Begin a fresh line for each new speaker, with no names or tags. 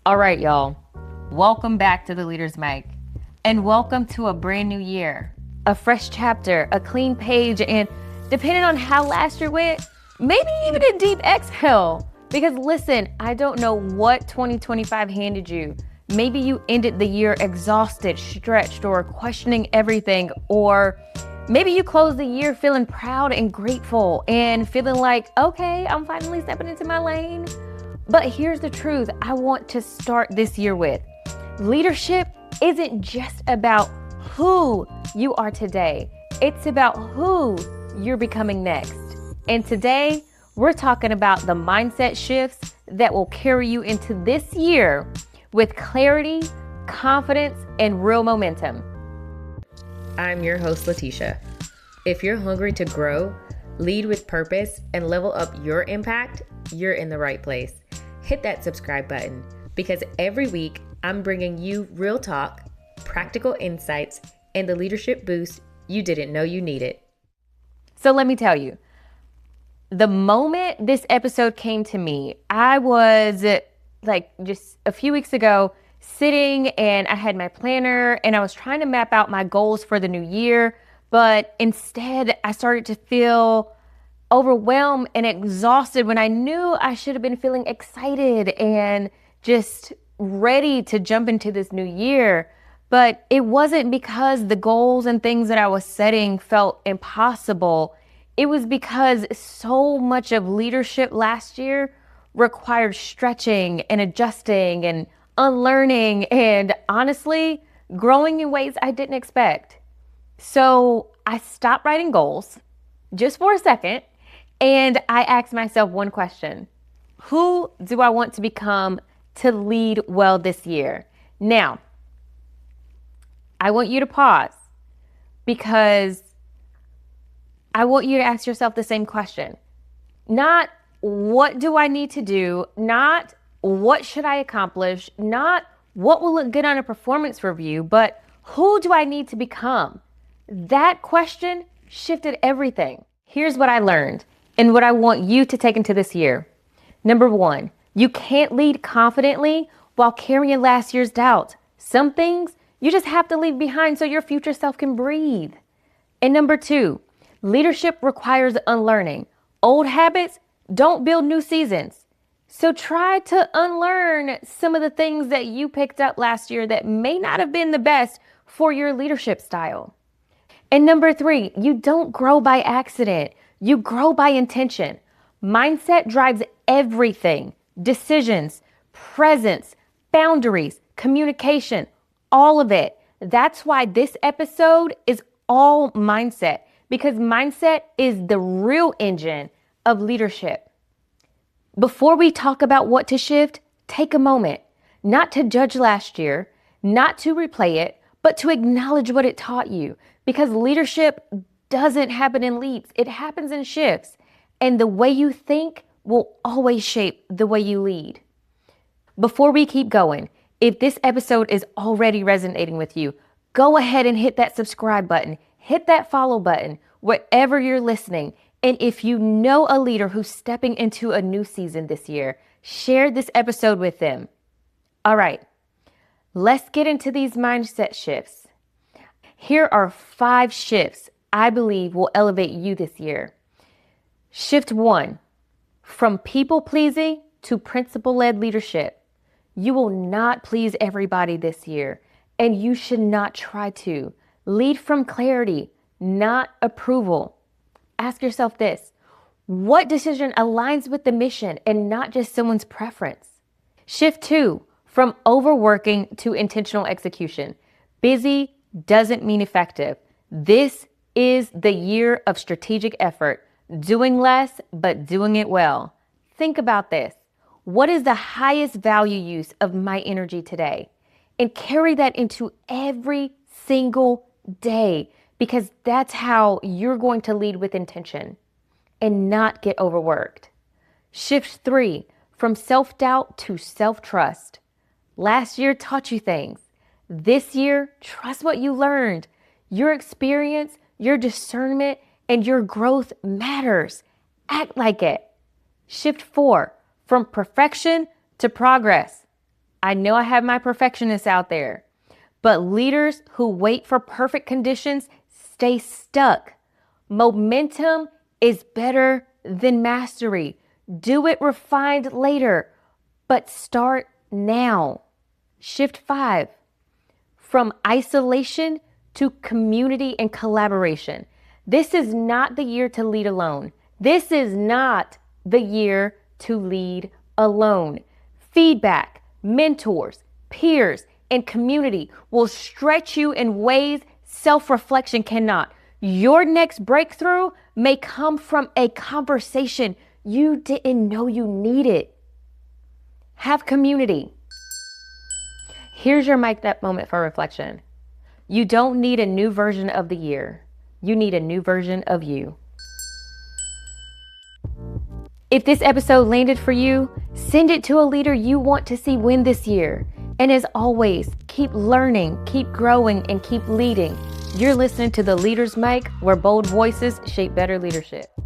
All right, y'all. Welcome back to the Leader's Mic. And welcome to a brand new year. A fresh chapter, a clean page, and depending on how last year went, maybe even a deep exhale. Because listen, I don't know what 2025 handed you. Maybe you ended the year exhausted, stretched, or questioning everything. Or maybe you closed the year feeling proud and grateful and feeling like, okay, I'm finally stepping into my lane. But here's the truth I want to start this year with. Leadership isn't just about who you are today. It's about who you're becoming next. And today, we're talking about the mindset shifts that will carry you into this year with clarity, confidence, and real momentum. I'm your host, Letitia. If you're hungry to grow, lead with purpose, and level up your impact, you're in the right place. Hit that subscribe button because every week I'm bringing you real talk, practical insights, and the leadership boost you didn't know you needed. So let me tell you, the moment this episode came to me, I was just a few weeks ago sitting and I had my planner and I was trying to map out my goals for the new year, but instead I started to feel overwhelmed and exhausted when I knew I should have been feeling excited and just ready to jump into this new year. But it wasn't because the goals and things that I was setting felt impossible. It was because so much of leadership last year required stretching and adjusting and unlearning and honestly, growing in ways I didn't expect. So I stopped writing goals just for a second. And I asked myself one question. Who do I want to become to lead well this year? Now, I want you to pause because I want you to ask yourself the same question. Not what do I need to do? Not what should I accomplish? Not what will look good on a performance review, but who do I need to become? That question shifted everything. Here's what I learned. And what I want you to take into this year. Number one, you can't lead confidently while carrying last year's doubts. Some things you just have to leave behind so your future self can breathe. And number two, leadership requires unlearning. Old habits don't build new seasons. So try to unlearn some of the things that you picked up last year that may not have been the best for your leadership style. And number three, you don't grow by accident. You grow by intention. Mindset drives everything. Decisions, presence, boundaries, communication, all of it. That's why this episode is all mindset, because mindset is the real engine of leadership. Before we talk about what to shift, take a moment, not to judge last year, not to replay it, but to acknowledge what it taught you, because leadership doesn't happen in leaps. It happens in shifts. And the way you think will always shape the way you lead. Before we keep going, if this episode is already resonating with you, go ahead and hit that subscribe button, hit that follow button, wherever you're listening. And if you know a leader who's stepping into a new season this year, share this episode with them. All right, let's get into these mindset shifts. Here are 5 shifts I believe will elevate you this year. Shift 1, from people-pleasing to principle-led leadership. You will not please everybody this year, and you should not try to. Lead from clarity, not approval. Ask yourself this: what decision aligns with the mission and not just someone's preference? Shift 2, from overworking to intentional execution. Busy doesn't mean effective. This is the year of strategic effort, doing less, but doing it well. Think about this. What is the highest value use of my energy today? And carry that into every single day, because that's how you're going to lead with intention and not get overworked. Shift 3, from self-doubt to self-trust. Last year taught you things. This year, trust what you learned. Your experience, your discernment, and your growth matters. Act like it. Shift 4, from perfection to progress. I know I have my perfectionists out there, but leaders who wait for perfect conditions stay stuck. Momentum is better than mastery. Do it refined later, but start now. Shift 5, from isolation to community and collaboration. This is not the year to lead alone. This is not the year to lead alone. Feedback, mentors, peers, and community will stretch you in ways self-reflection cannot. Your next breakthrough may come from a conversation you didn't know you needed. Have community. Here's your mic'd up moment for reflection. You don't need a new version of the year. You need a new version of you. If this episode landed for you, send it to a leader you want to see win this year. And as always, keep learning, keep growing, and keep leading. You're listening to The Leader's Mic, where bold voices shape better leadership.